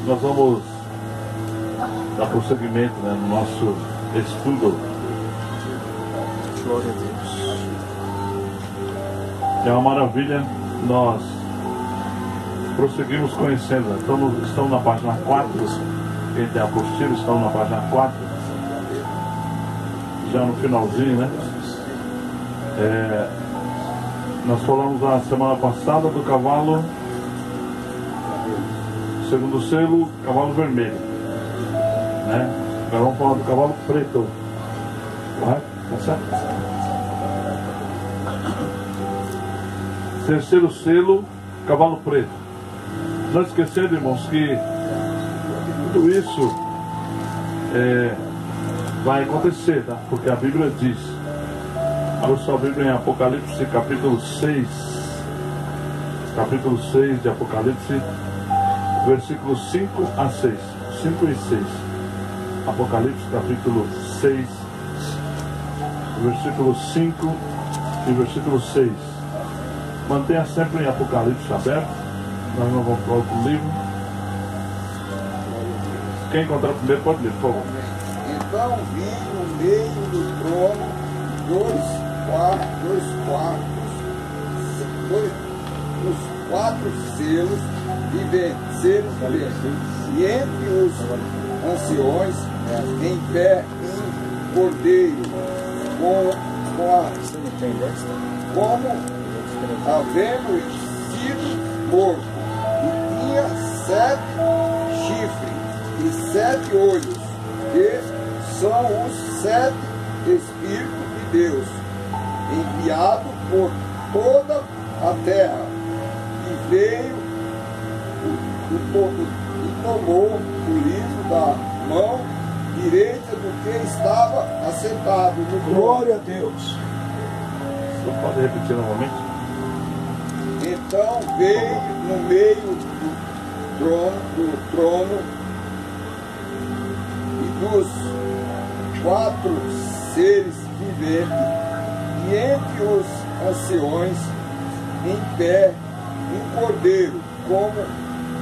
Nós vamos dar prosseguimento, né, no nosso estudo. Glória a Deus. É uma maravilha. Nós prosseguimos conhecendo, né? Estamos na página 4. Quem tem a apostila, estamos na página 4. Já no finalzinho, né? Nós falamos na semana passada do cavalo, segundo selo, cavalo vermelho, né? Agora vamos falar do cavalo preto, correto? Tá certo? Terceiro selo, cavalo preto. Não esquecendo, irmãos, que tudo isso vai acontecer, tá? Porque a Bíblia diz, abra sua Bíblia em Apocalipse capítulo 6, de Apocalipse, versículos 5 a 6, 5 e 6, Apocalipse capítulo 6, versículo 5 e versículo 6. Mantenha sempre em Apocalipse aberto. Nós não vamos para outro livro. Quem encontrar primeiro pode ler, por favor. Então vi no meio do trono os quatro selos viventes, e entre os anciões, em pé, um cordeiro, como havendo sido morto, e tinha 7 chifres e 7 olhos, que são os 7 Espíritos de Deus, enviados por toda a terra, e veio e tomou o livro da mão direita do que estava assentado no trono. Glória a Deus. Você pode repetir novamente? Então veio no meio do trono e dos 4 seres viventes, e entre os anciões, em pé, um cordeiro, como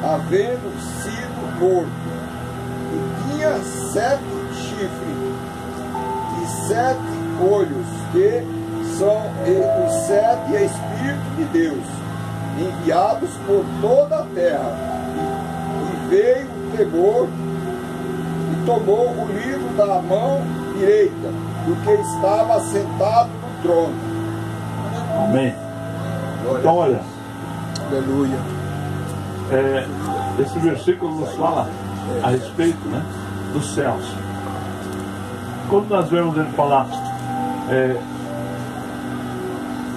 havendo sido morto, e tinha 7 chifres e 7 olhos, que são os 7 Espíritos de Deus, enviados por toda a terra, e veio o temor e tomou o livro da mão direita do que estava assentado no trono. Amém. Então olha, Aleluia. esse versículo nos fala a respeito, né, dos céus. Quando nós vemos ele falar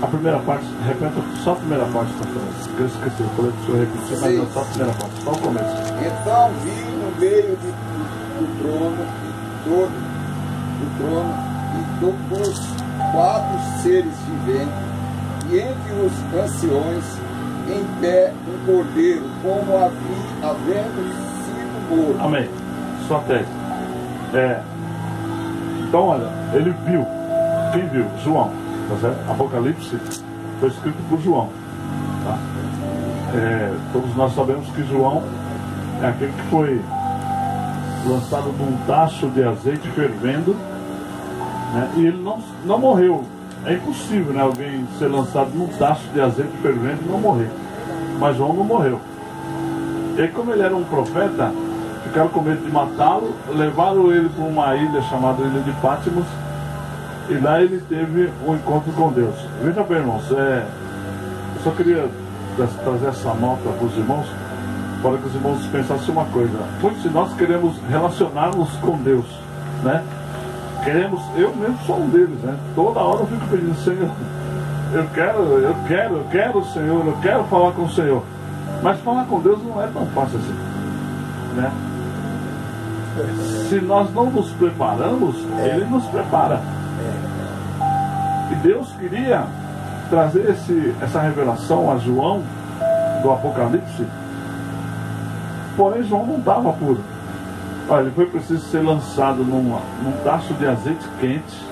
a primeira parte, repete só a primeira parte, pastor. Eu esqueci, eu falei para o senhor repetir, mas é só a primeira parte, só o começo. Então vi no meio do trono e dos 4 seres viventes, e entre os anciões, em pé, um cordeiro, como havendo sido morto. Amém. Só tese. Então olha, ele viu. Quem viu? João. Tá certo? Apocalipse foi escrito por João. Tá? Todos nós sabemos que João é aquele que foi lançado num tacho de azeite fervendo, né? E ele não morreu. É impossível, né, alguém ser lançado num tacho de azeite fervendo e não morrer. Mas João não morreu. E como ele era um profeta, ficaram com medo de matá-lo, levaram ele para uma ilha chamada Ilha de Pátimos, e lá ele teve um encontro com Deus. Veja bem, irmãos, eu só queria trazer essa nota para os irmãos, para que os irmãos pensassem uma coisa. Muitos de nós queremos relacionar-nos com Deus, né? Eu mesmo sou um deles, né? Toda hora eu fico pedindo, Senhor, eu quero, Senhor, eu quero falar com o Senhor. Mas falar com Deus não é tão fácil assim, né? Se nós não nos preparamos, Ele nos prepara. E Deus queria trazer essa revelação a João do Apocalipse, porém João não estava puro. Olha, ele foi preciso ser lançado num tacho de azeite quente.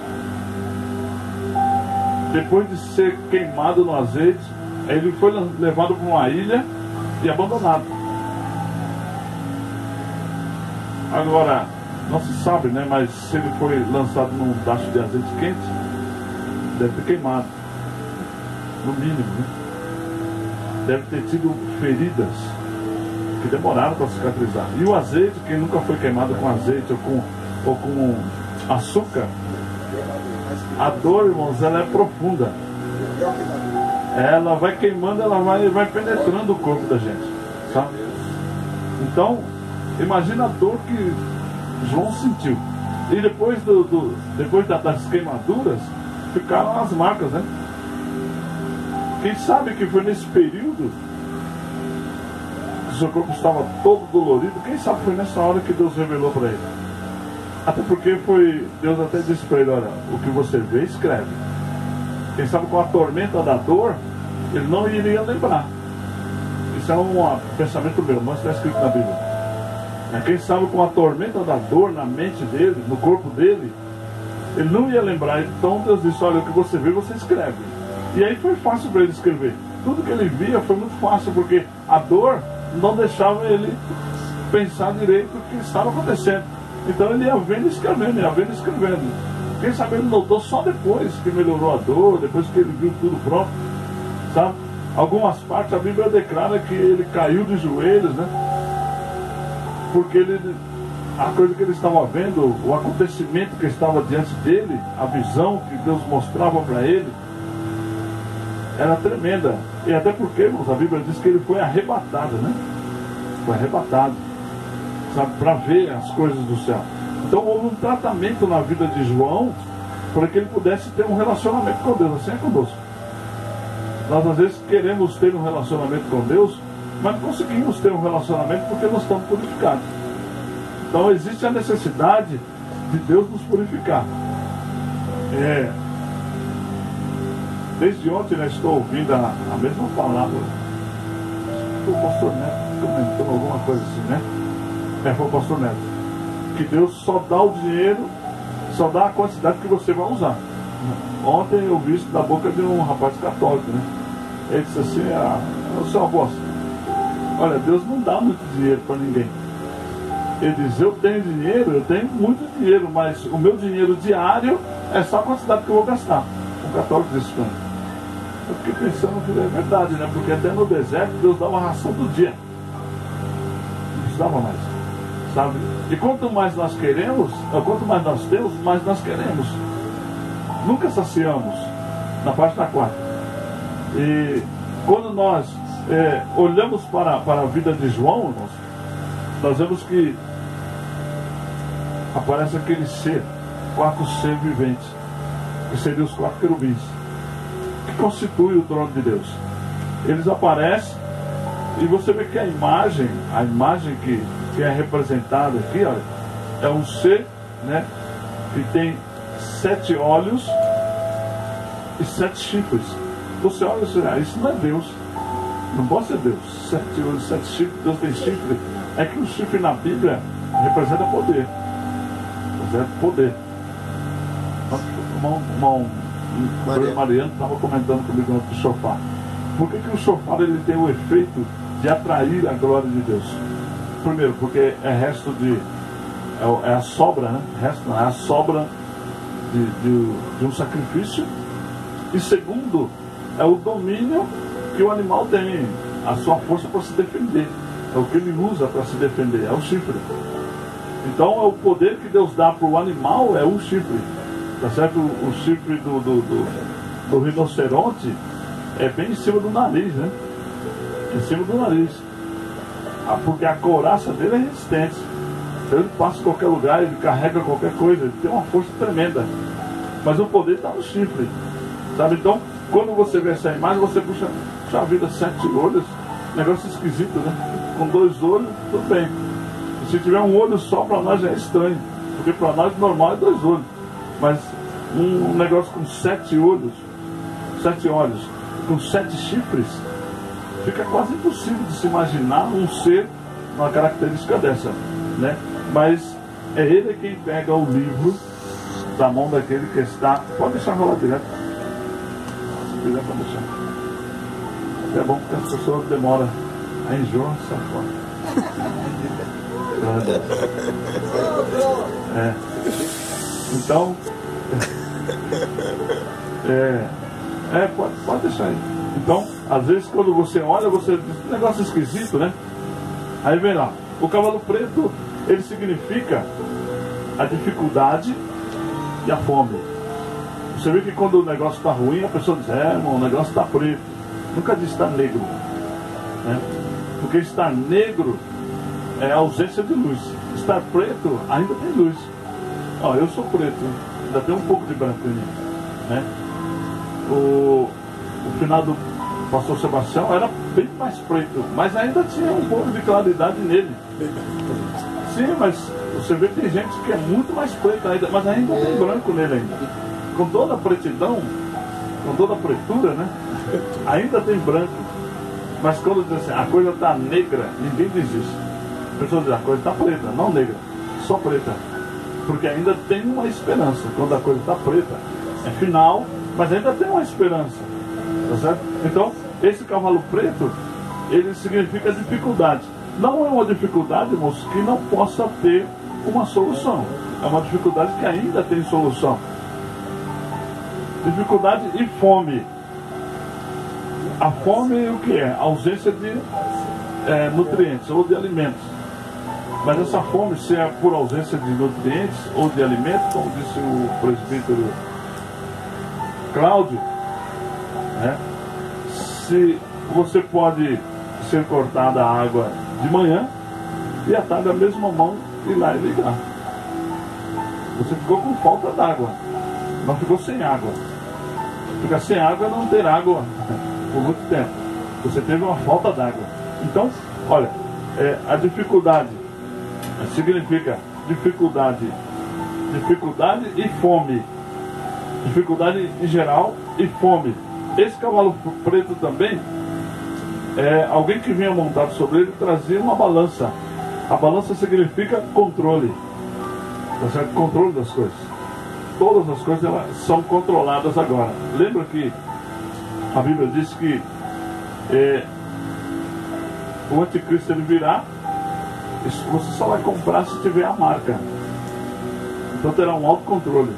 Depois de ser queimado no azeite, ele foi levado para uma ilha e abandonado. Agora, não se sabe, né? Mas se ele foi lançado num tacho de azeite quente, deve ter queimado. No mínimo, né? Deve ter tido feridas que demoraram para cicatrizar. E o azeite, quem nunca foi queimado com azeite ou com açúcar, a dor, irmãos, ela é profunda. Ela vai queimando, ela vai penetrando o corpo da gente, sabe? Então, imagina a dor que João sentiu. E depois, depois das queimaduras, ficaram as marcas, né? Quem sabe que foi nesse período que o seu corpo estava todo dolorido, quem sabe foi nessa hora que Deus revelou para ele. Até porque Deus até disse para ele, olha, o que você vê, escreve. Quem sabe com a tormenta da dor, ele não iria lembrar. Isso é um pensamento meu, mas está escrito na Bíblia. Quem sabe com a tormenta da dor na mente dele, no corpo dele, ele não ia lembrar. Então Deus disse, olha, o que você vê, você escreve. E aí foi fácil para ele escrever. Tudo que ele via foi muito fácil, porque a dor não deixava ele pensar direito o que estava acontecendo. Então ele ia vendo e escrevendo, ia vendo e escrevendo. Quem sabe ele notou só depois que melhorou a dor, depois que ele viu tudo pronto, sabe? Algumas partes a Bíblia declara que ele caiu de joelhos, né? Porque a coisa que ele estava vendo, o acontecimento que estava diante dele, a visão que Deus mostrava para ele, era tremenda. E até porque, irmãos, a Bíblia diz que ele foi arrebatado, né? Foi arrebatado, sabe, para ver as coisas do céu. Então houve um tratamento na vida de João para que ele pudesse ter um relacionamento com Deus. Assim é conosco. Nós às vezes queremos ter um relacionamento com Deus, mas não conseguimos ter um relacionamento porque nós estamos purificados. Então existe a necessidade de Deus nos purificar. Desde ontem nós estou ouvindo a mesma palavra. O pastor Neto comentou alguma coisa assim, né? Foi o pastor Neto. Que Deus só dá o dinheiro, só dá a quantidade que você vai usar. Ontem eu vi isso da boca de um rapaz católico, né? Ele disse assim, o seu apóstolo, olha, Deus não dá muito dinheiro para ninguém. Ele diz, eu tenho dinheiro, eu tenho muito dinheiro, mas o meu dinheiro diário é só a quantidade que eu vou gastar. Um católico disse para mim. Eu fiquei pensando que é verdade, né? Porque até no deserto Deus dava a ração do dia. Não precisava mais, sabe? E quanto mais nós queremos, quanto mais nós temos, mais nós queremos. Nunca saciamos, na página 4. E quando nós olhamos para a vida de João, nós vemos que aparece aquele ser, 4 seres viventes, que seriam os 4 querubins, que constituem o trono de Deus. Eles aparecem e você vê que a imagem que é representada aqui, olha, é um ser, né, que tem 7 olhos e 7 chifres. Você olha e diz, isso não é Deus, não pode ser Deus. 7 olhos, 7 chifres, Deus tem chifre. É que o chifre na Bíblia representa poder. Representa poder. Mariano estava comentando comigo no chofar. Por que o chofar ele tem o efeito de atrair a glória de Deus? Primeiro, porque é resto de... É a sobra, né? É a sobra de um sacrifício. E segundo, é o domínio que o animal tem, a sua força para se defender. É o que ele usa para se defender, é o chifre. Então é o poder que Deus dá para o animal, é o chifre. Tá certo? O chifre do rinoceronte é bem em cima do nariz, né? Em cima do nariz. Porque a couraça dele é resistente. Então ele passa em qualquer lugar, ele carrega qualquer coisa, ele tem uma força tremenda. Mas o poder está no chifre. Sabe? Então, quando você vê essa imagem, você puxa a vida, 7 olhos, negócio esquisito, né? Com 2 olhos, tudo bem. Se tiver um olho só, para nós já é estranho. Porque para nós normal é 2 olhos. Mas um negócio com 7 olhos, 7 olhos, com 7 chifres, fica quase impossível de se imaginar um ser uma característica dessa, né? Mas é ele quem pega o livro da mão daquele que está... Pode deixar rolar direto. Se quiser, pode deixar. É bom porque as pessoas demoram a enjoar, sai fora. Então, pode deixar aí. Então, às vezes quando você olha, você diz, um negócio esquisito, né? Aí vem lá, o cavalo preto, ele significa a dificuldade e a fome. Você vê que quando o negócio está ruim, a pessoa diz, irmão, o negócio está preto. Nunca diz está negro, né? Porque estar negro é a ausência de luz. Estar preto ainda tem luz. Ó, eu sou preto, ainda tem um pouco de branco em mim, né? O final do pastor Sebastião era bem mais preto, mas ainda tinha um pouco de claridade nele. Sim, mas você vê que tem gente que é muito mais preto ainda, mas ainda tem branco nele ainda. Com toda a pretidão, com toda a pretura, né? Ainda tem branco. Mas quando diz assim, a coisa está negra, ninguém diz isso. A pessoa diz, a coisa está preta, não negra, só preta. Porque ainda tem uma esperança. Quando a coisa está preta, é final, mas ainda tem uma esperança. Tá certo? Então, esse cavalo preto, ele significa dificuldade. Não é uma dificuldade, irmãos, que não possa ter uma solução. É uma dificuldade que ainda tem solução. Dificuldade e fome. A fome o que é? A ausência de nutrientes ou de alimentos. Mas essa fome, se é por ausência de nutrientes ou de alimentos, como disse o presbítero Cláudio, né? Se você pode ser cortada a água de manhã e à tarde a mesma mão ir lá e ligar. Você ficou com falta d'água, não ficou sem água. Ficar sem água é não ter água por muito tempo. Você teve uma falta d'água. Então, olha, a dificuldade significa dificuldade e fome. Dificuldade em geral e fome. Esse cavalo preto também, alguém que vinha montado sobre ele trazia uma balança. A balança significa controle. Tá certo? Controle das coisas. Todas as coisas elas são controladas agora. Lembra que a Bíblia diz que o anticristo ele virá, você só vai comprar se tiver a marca. Então terá um autocontrole.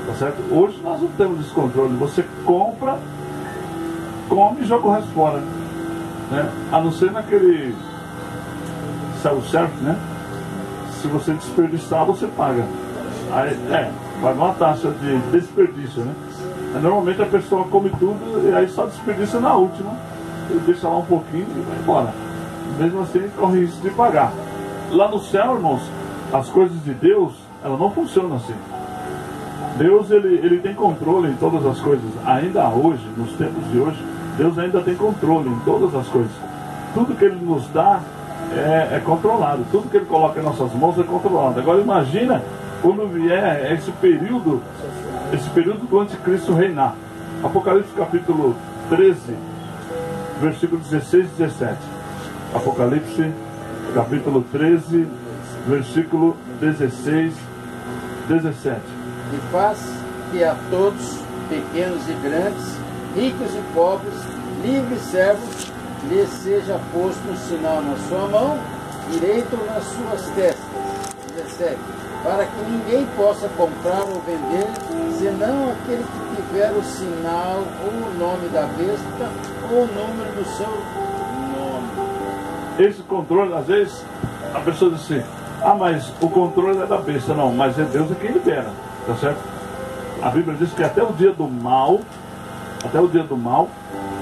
Tá certo? Hoje nós não temos esse controle. Você compra, come e joga o resto fora, né? A não ser naquele self-service, né? Se você desperdiçar, você paga. Aí, paga uma taxa de desperdício, né? Aí, normalmente a pessoa come tudo e aí só desperdiça na última e deixa lá um pouquinho e vai embora. Mesmo assim corre risco de pagar. Lá no céu, irmãos, as coisas de Deus, elas não funcionam assim. Deus ele tem controle em todas as coisas. Ainda hoje, nos tempos de hoje, Deus ainda tem controle em todas as coisas. Tudo que Ele nos dá é controlado. Tudo que Ele coloca em nossas mãos é controlado. Agora imagina quando vier esse período do anticristo reinar. Apocalipse capítulo 13, versículo 16 e 17. Apocalipse capítulo 13, versículo 16 e 17. E faz que a todos, pequenos e grandes, ricos e pobres, livres e servos, lhes seja posto um sinal na sua mão direita ou nas suas testas. 17. Para que ninguém possa comprar ou vender, senão aquele que tiver o sinal ou o nome da besta ou o número do seu nome. Esse controle, às vezes, a pessoa diz assim, mas o controle é da besta. Não, mas é Deus quem libera. Tá certo? A Bíblia diz que até o dia do mal,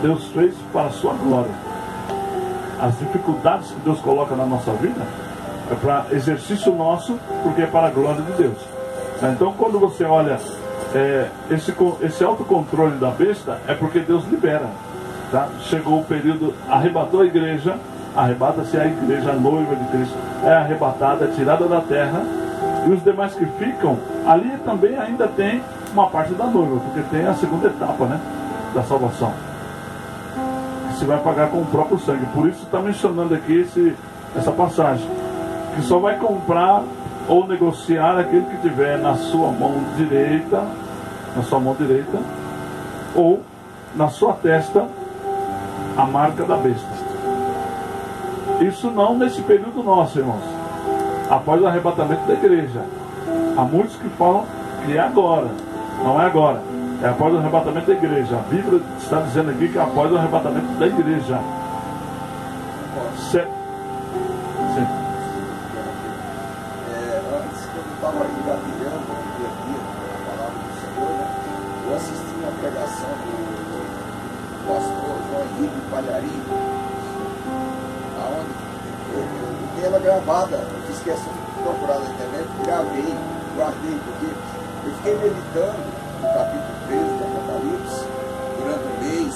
Deus fez para a sua glória. As dificuldades que Deus coloca na nossa vida é para exercício nosso, porque é para a glória de Deus. Então quando você olha esse autocontrole da besta, é porque Deus libera. Tá? Chegou o período, arrebatou a igreja, arrebata-se a igreja, a noiva de Cristo, é arrebatada, é tirada da terra. E os demais que ficam, ali também ainda tem uma parte da noiva, porque tem a segunda etapa, né, da salvação. Que se vai pagar com o próprio sangue. Por isso está mencionando aqui essa passagem. Que só vai comprar ou negociar aquele que tiver na sua mão direita, ou na sua testa, a marca da besta. Isso não nesse período nosso, irmãos. após o arrebatamento da igreja. Há muitos que falam que é agora. Não é agora. É após o arrebatamento da igreja. A Bíblia está dizendo aqui que é após o arrebatamento da igreja. Sim. Antes, quando eu estava engatilhando no dia a dia, a palavra do Senhor, né, eu assisti uma pregação do pastor João Henrique Palharim, aonde eu tenho ela gravada, eu fiz questão de procurar na internet, gravei, guardei, porque eu fiquei meditando no capítulo 13 do Apocalipse durante um mês,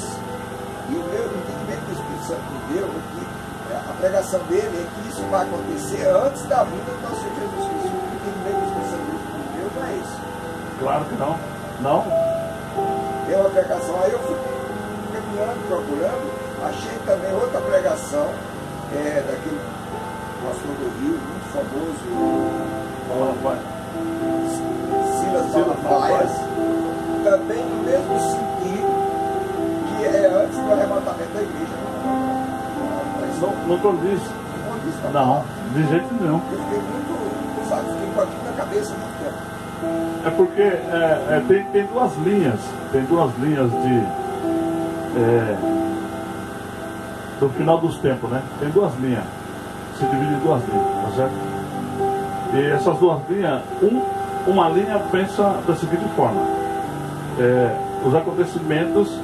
e o meu entendimento do Espírito Santo me deu que a pregação dele é que isso vai acontecer antes da vinda do nosso Senhor Jesus Cristo. O entendimento do Espírito Santo me deu não é isso. Claro que não. Não? Tem uma pregação, aí eu fui caminhando, procurando, achei também outra pregação daquele pastor do Rio, muito famoso, Silas Malafaia, também no mesmo sentido, que é antes do arrebatamento da igreja. Não condiz. Não, de jeito nenhum. Eu fiquei muito, sabe, fiquei com aquilo na cabeça muito tempo. É porque tem duas linhas. Tem duas linhas do final dos tempos, né? Tem duas linhas. Se divide em duas linhas, tá certo? E essas duas linhas, uma linha pensa da seguinte forma: os acontecimentos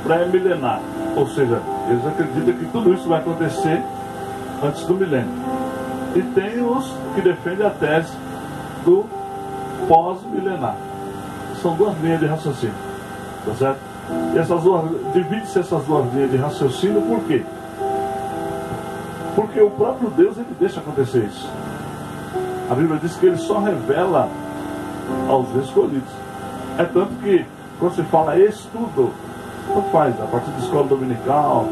pré-milenar. Ou seja, eles acreditam que tudo isso vai acontecer antes do milênio. E tem os que defendem a tese do pós-milenar. São duas linhas de raciocínio. Tá certo? E divide-se essas duas linhas de raciocínio por quê? Porque o próprio Deus ele deixa acontecer isso. A Bíblia diz que ele só revela aos escolhidos. É tanto que quando se fala estudo, tanto faz, a partir da escola dominical,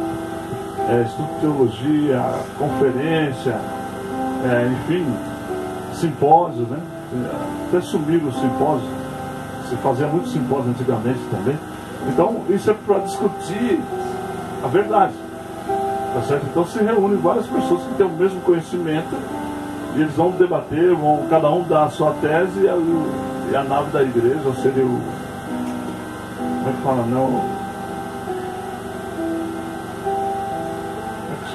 estudo de teologia, conferência, enfim, simpósios, né? Até sumiram os simpósios, se fazia muito simpósio antigamente também. Então, isso é para discutir a verdade, tá certo? Então se reúnem várias pessoas que têm o mesmo conhecimento e eles vão debater, cada um dar a sua tese e a nave da igreja, ou seja, como é que fala, não?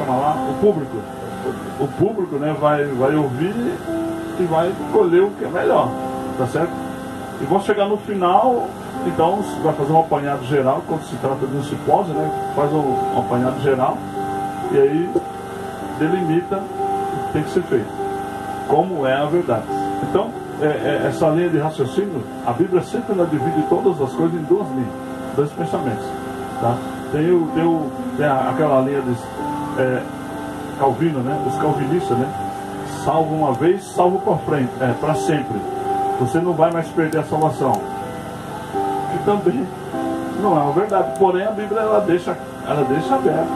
Lá, o público, né, vai ouvir e vai colher o que é melhor, tá certo? E vão chegar no final, então vai fazer um apanhado geral, quando se trata de um simpósio, né, faz um apanhado geral e aí delimita o que tem que ser feito, como é a verdade. Então, essa linha de raciocínio, a Bíblia sempre ela divide todas as coisas em duas linhas, dois pensamentos, tá? Tem aquela linha de Calvino, né? Os calvinistas, né? Salvo uma vez, salvo para sempre. Você não vai mais perder a salvação. Que também não é uma verdade. Porém, a Bíblia ela deixa aberto.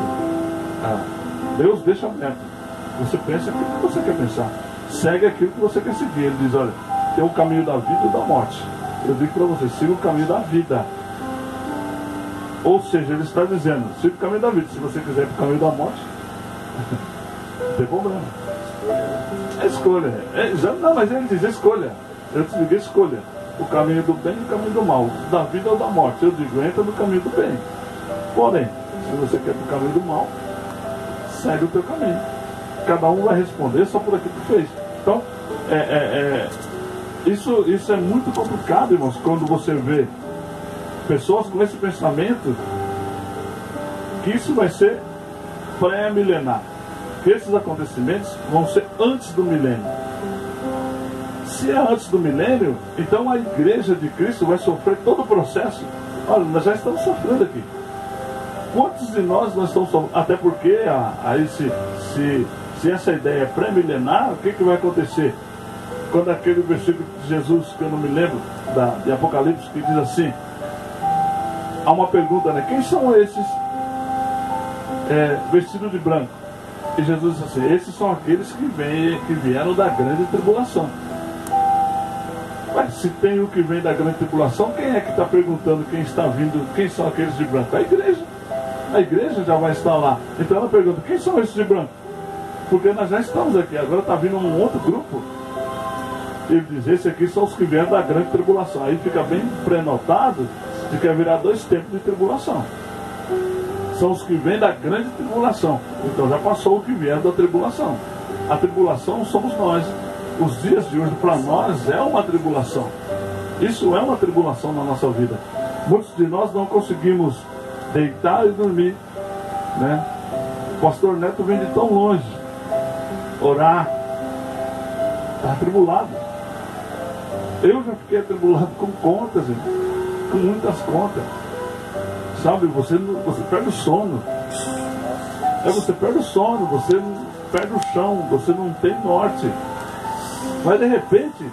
Deus deixa aberto. Você pensa aquilo que você quer pensar. Segue aquilo que você quer seguir. Ele diz, olha, tem o caminho da vida e da morte. Eu digo para você, siga o caminho da vida. Ou seja, ele está dizendo, siga o caminho da vida. Se você quiser ir para o caminho da morte, não tem problema. É escolha. Não, mas ele diz escolha. Eu te digo escolha. O caminho do bem e o caminho do mal. Da vida ou da morte. Eu digo, entra no caminho do bem. Porém, se você quer ir para o caminho do mal, segue o teu caminho. Cada um vai responder só por aquilo que fez. Então, isso é muito complicado, irmãos, quando você vê pessoas com esse pensamento que isso vai ser pré-milenar, que esses acontecimentos vão ser antes do milênio. Se é antes do milênio, então a igreja de Cristo vai sofrer todo o processo. Olha, nós já estamos sofrendo aqui. Quantos de nós estamos sofrendo? Até porque aí se essa ideia é pré-milenar, o que vai acontecer? Quando aquele versículo de Jesus, que eu não me lembro, de Apocalipse, que diz assim, há uma pergunta, né? Quem são esses vestidos de branco? E Jesus diz assim, esses são aqueles que vieram da grande tribulação. Mas se tem o que vem da grande tribulação, quem é que está perguntando quem está vindo, quem são aqueles de branco? A igreja já vai estar lá. Então ela pergunta, quem são esses de branco? Porque nós já estamos aqui, agora está vindo um outro grupo. Ele diz, esses aqui são os que vieram da grande tribulação. Aí fica bem prenotado de que vai virar 2 tempos de tribulação. São os que vêm da grande tribulação. Então já passou o que vieram da tribulação. A tribulação somos nós. Os dias de hoje para nós é uma tribulação. Isso é uma tribulação na nossa vida. Muitos de nós não conseguimos deitar e dormir, né? O pastor Neto vem de tão longe orar, está atribulado. Eu já fiquei atribulado com contas, irmão, com muitas contas, sabe? Você perde o sono, você perde o sono, você perde o chão, você não tem norte. Mas de repente,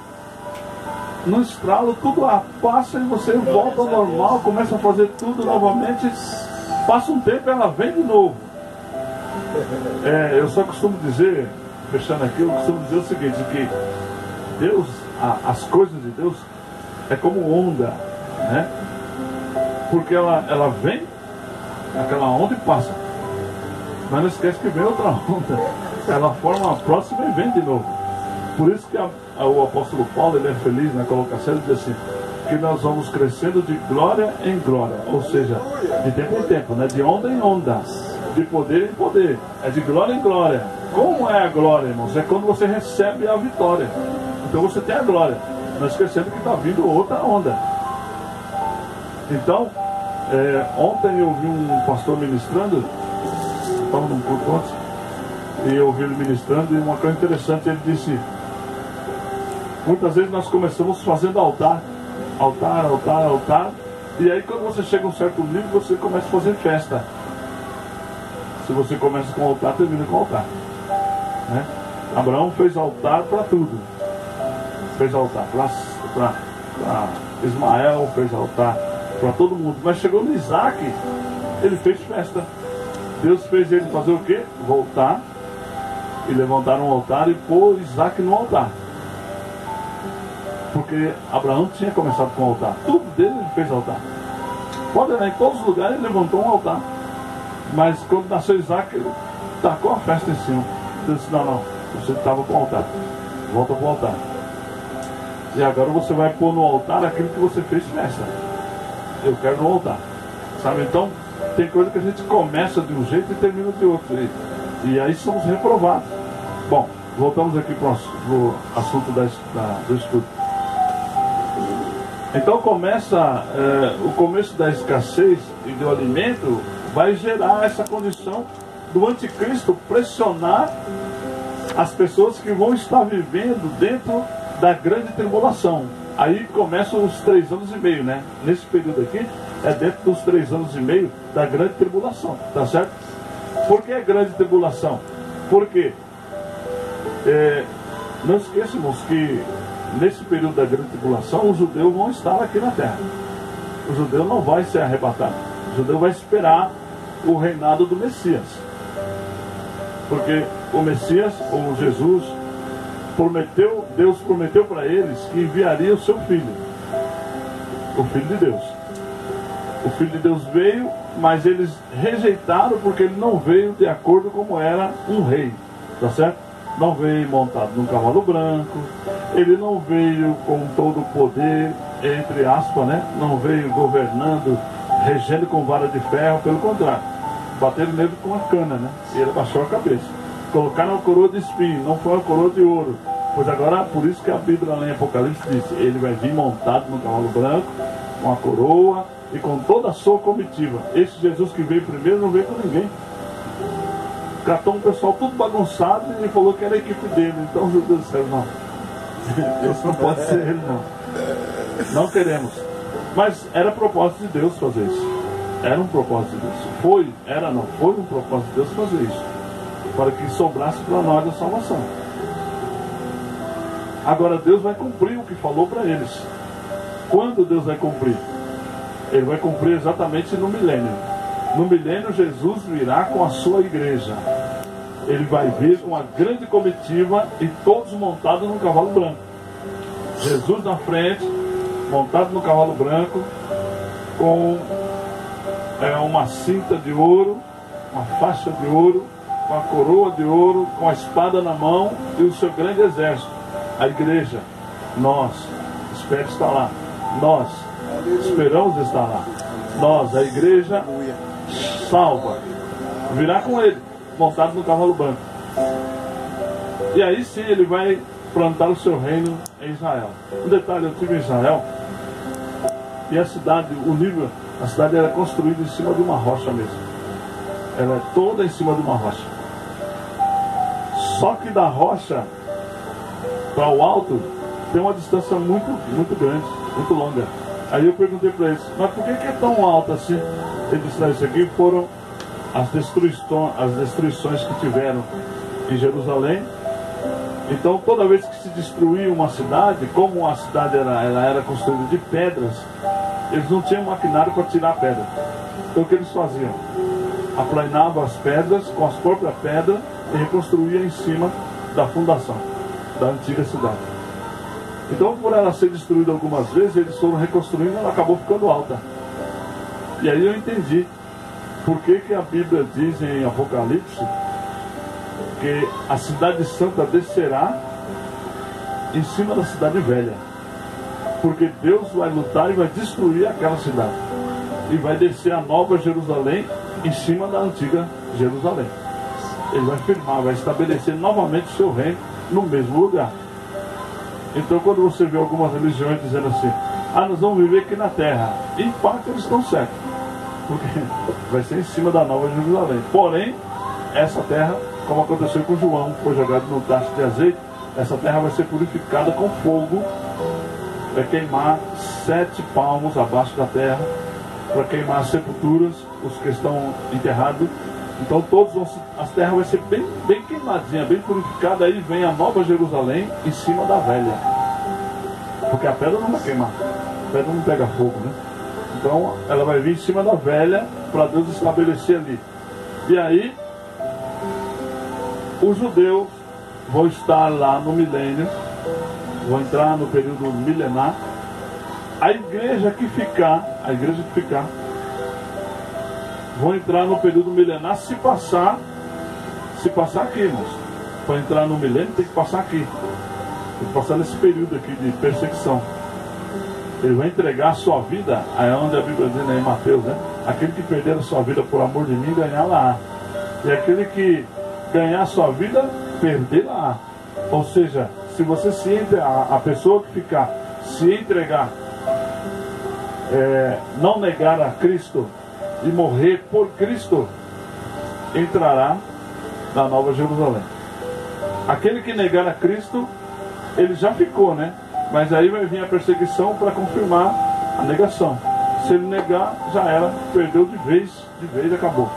no estralo, tudo passa e você volta ao normal, começa a fazer tudo novamente. Passa um tempo e ela vem de novo. Eu só costumo dizer, fechando aqui, eu costumo dizer o seguinte, que Deus, as coisas de Deus é como onda, né? Porque ela vem, aquela onda e passa. Mas não esquece que vem outra onda. Ela forma a próxima e vem de novo. Por isso que o apóstolo Paulo, ele é feliz na colocação, ele diz assim, que nós vamos crescendo de glória em glória, ou seja, de tempo em tempo, né? De onda em onda, de poder em poder, é de glória em glória. Como é a glória, irmãos? É quando você recebe a vitória. Então você tem a glória, nós esquecendo que está vindo outra onda. Então, ontem eu vi um pastor ministrando, estava num culto antes, e eu ouvi ele ministrando, e uma coisa interessante, ele disse, muitas vezes nós começamos fazendo altar, e aí quando você chega a um certo nível, você começa a fazer festa. Se você começa com altar, termina com altar, né? Abraão fez altar para tudo, fez altar para Ismael, fez altar para todo mundo, mas chegou no Isaac, ele fez festa. Deus fez ele fazer o quê? Voltar e levantar um altar e pôr Isaac no altar. Porque Abraão tinha começado com o altar. Tudo dele ele fez altar. Pode olhar, em todos os lugares ele levantou um altar. Mas quando nasceu Isaac, ele tacou a festa em cima. Ele disse, não, você estava com o altar. Volta para o altar. E agora você vai pôr no altar aquilo que você fez festa. Eu quero no altar. Sabe, então, tem coisa que a gente começa de um jeito e termina de outro. E aí somos reprovados. Bom, voltamos aqui para o assunto do estudo. Então começa, o começo da escassez e do alimento vai gerar essa condição do anticristo pressionar as pessoas que vão estar vivendo dentro da grande tribulação. Aí começam os 3 anos e meio, né? Nesse período aqui, é dentro dos 3 anos e meio da grande tribulação, tá certo? Por que a grande tribulação? Porque não esqueçamos que nesse período da grande tribulação os judeus vão estar aqui na terra. O judeu não vai ser arrebatado. O judeu vai esperar o reinado do Messias. Porque o Messias, ou Jesus, Deus prometeu para eles que enviaria o seu filho, o Filho de Deus. O Filho de Deus veio, mas eles rejeitaram porque ele não veio de acordo como era um rei, tá certo? Não veio montado num cavalo branco, ele não veio com todo o poder, entre aspas, né? Não veio governando, regendo com vara de ferro, pelo contrário, bateram nele com a cana, né? E ele baixou a cabeça. Colocaram a coroa de espinho, não foi a coroa de ouro. Pois agora, por isso que a Bíblia lá em Apocalipse diz, ele vai vir montado no cavalo branco, com a coroa e com toda a sua comitiva. Esse Jesus que veio primeiro não veio com ninguém. Catou um pessoal tudo bagunçado e falou que era a equipe dele. Então os judeus disseram, não, esse não pode ser ele não. Não queremos. Mas era propósito de Deus fazer isso. Era um propósito de Deus. Foi um propósito de Deus fazer isso. Para que sobrasse para nós a salvação. Agora Deus vai cumprir o que falou para eles. Quando Deus vai cumprir? Ele vai cumprir exatamente no milênio. No milênio Jesus virá com a sua igreja. Ele vai vir com uma grande comitiva e todos montados num cavalo branco. Jesus na frente, montado no cavalo branco, com uma cinta de ouro, uma faixa de ouro, com a coroa de ouro, com a espada na mão e o seu grande exército. A igreja, nós, espero estar lá. Nós esperamos estar lá. Nós, a igreja salva, virá com ele, montado no cavalo branco. E aí sim ele vai plantar o seu reino em Israel. Um detalhe, eu estive em Israel e a cidade, a cidade era construída em cima de uma rocha mesmo. Ela é toda em cima de uma rocha. Só que da rocha para o alto tem uma distância muito grande, muito longa. Aí eu perguntei para eles, mas por que é tão alto assim? Ele disse, isso aqui foram as destruições que tiveram em Jerusalém. Então toda vez que se destruía uma cidade, como a cidade ela era construída de pedras, eles não tinham maquinário para tirar a pedra. Então o que eles faziam? Aplanavam as pedras com as próprias pedras e reconstruíam em cima da fundação da antiga cidade. Então, por ela ser destruída algumas vezes, eles foram reconstruindo e ela acabou ficando alta. E aí eu entendi por que a Bíblia diz em Apocalipse que a cidade santa descerá em cima da cidade velha. Porque Deus vai lutar e vai destruir aquela cidade. E vai descer a nova Jerusalém em cima da antiga Jerusalém. Ele vai firmar, vai estabelecer novamente o seu reino no mesmo lugar. Então quando você vê algumas religiões dizendo assim, nós vamos viver aqui na terra, em parte eles estão certos, porque vai ser em cima da nova Jerusalém. Porém, essa terra, como aconteceu com João, foi jogado no tacho de azeite, essa terra vai ser purificada com fogo, vai queimar 7 palmos abaixo da terra, para queimar as sepulturas, os que estão enterrados. Então as terras vão ser bem queimadinhas, bem purificadas. Aí vem a nova Jerusalém em cima da velha. Porque a pedra não vai queimar, a pedra não pega fogo, né? Então ela vai vir em cima da velha para Deus estabelecer ali. E aí os judeus vão estar lá no milênio, vão entrar no período milenar. A igreja que ficar vão entrar no período milenar se passar aqui, irmãos. Para entrar no milênio tem que passar aqui. Tem que passar nesse período aqui de perseguição. Ele vai entregar a sua vida, aí é onde a Bíblia diz em Mateus, né? Aquele que perder a sua vida por amor de mim, ganhá-la-á. E aquele que ganhar a sua vida, perdê-la-á. Ou seja, se você a pessoa que ficar, se entregar, não negar a Cristo e morrer por Cristo, entrará na nova Jerusalém. Aquele que negar a Cristo, ele já ficou, né? Mas aí vai vir a perseguição para confirmar a negação. Se ele negar, já era, perdeu de vez, acabou.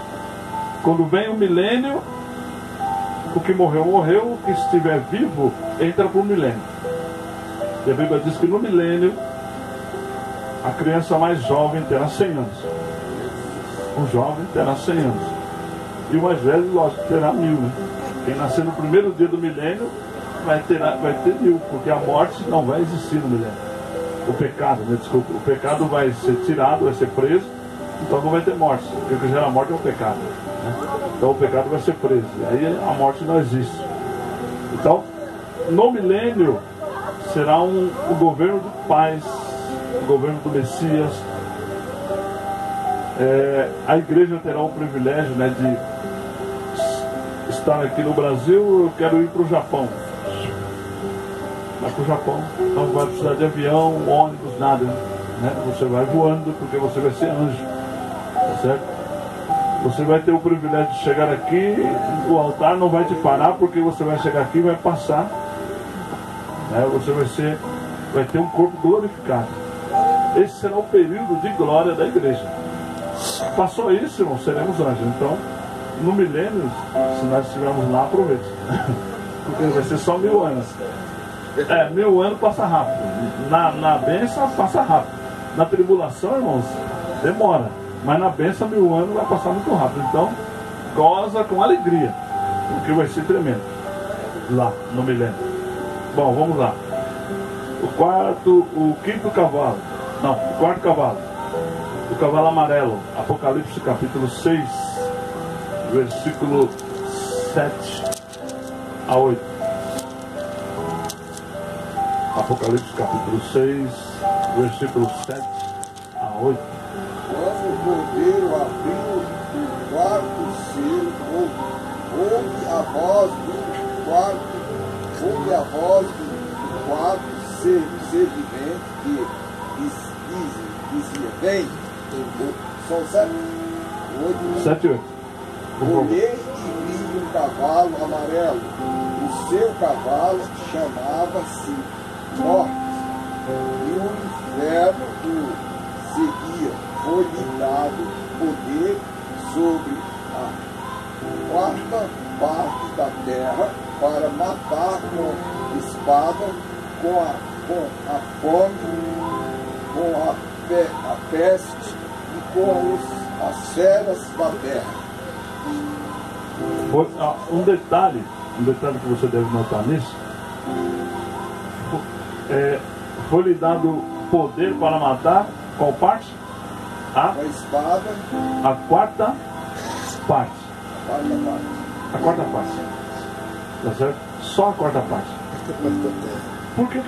Quando vem o milênio, o que morreu, o que estiver vivo, entra para o milênio. E a Bíblia diz que no milênio, a criança mais jovem terá 100 anos. O jovem terá 100 anos. E o mais velho, lógico, terá 1000, né? Quem nascer no primeiro dia do milênio vai ter 1000, porque a morte não vai existir no milênio. O pecado, né? Desculpa, o pecado vai ser tirado, vai ser preso, então não vai ter morte, porque o que gera a morte é o pecado, né? Então o pecado vai ser preso, e aí a morte não existe. Então, no milênio, será um governo de paz, o governo do Messias. A igreja terá o privilégio, né, de estar aqui no Brasil. Eu quero ir para o Japão. Vai para o Japão, não vai precisar de avião, ônibus, nada, né? Você vai voando, porque você vai ser anjo, tá certo? Você vai ter o privilégio de chegar aqui, o altar não vai te parar, porque você vai chegar aqui e vai passar, né? Você vai ter um corpo glorificado. Esse será o período de glória da igreja. Passou isso, irmão, seremos anjos. Então, no milênio, se nós estivermos lá, aproveite. Porque vai ser só 1000 anos. 1000 anos passa rápido. Na bênção passa rápido. Na tribulação, irmãos, demora. Mas na bênção 1000 anos vai passar muito rápido. Então, goza com alegria, porque vai ser tremendo lá no milênio. Bom, vamos lá. O quinto cavalo. Não, o quarto cavalo. O cavalo amarelo. Apocalipse capítulo 6, versículo 7 a 8. Apocalipse capítulo 6, versículo 7 a 8. Quando o cordeiro abriu o quarto selo, ouve a voz do quarto ser vivente que dizia: vem. São 7, 8. 7 e 8. Olhei e vi um cavalo amarelo. O seu cavalo chamava-se Morte, e o inferno o seguia. Foi-lhe dado poder sobre a quarta parte da terra para matar com espada, com a fome, com a peste e com as feras da terra. Um detalhe que você deve notar nisso, foi lhe dado poder para matar qual parte? A espada. A quarta parte. A quarta parte. Tá certo? Só a quarta parte. Por que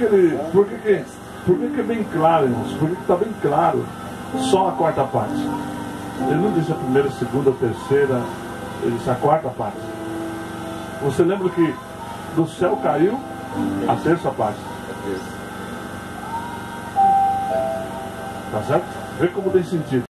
é bem claro, irmãos? Por que está bem claro só a quarta parte? Ele não disse a primeira, segunda, terceira, ele disse a quarta parte. Você lembra que do céu caiu a terça parte. Tá certo? Vê como tem sentido.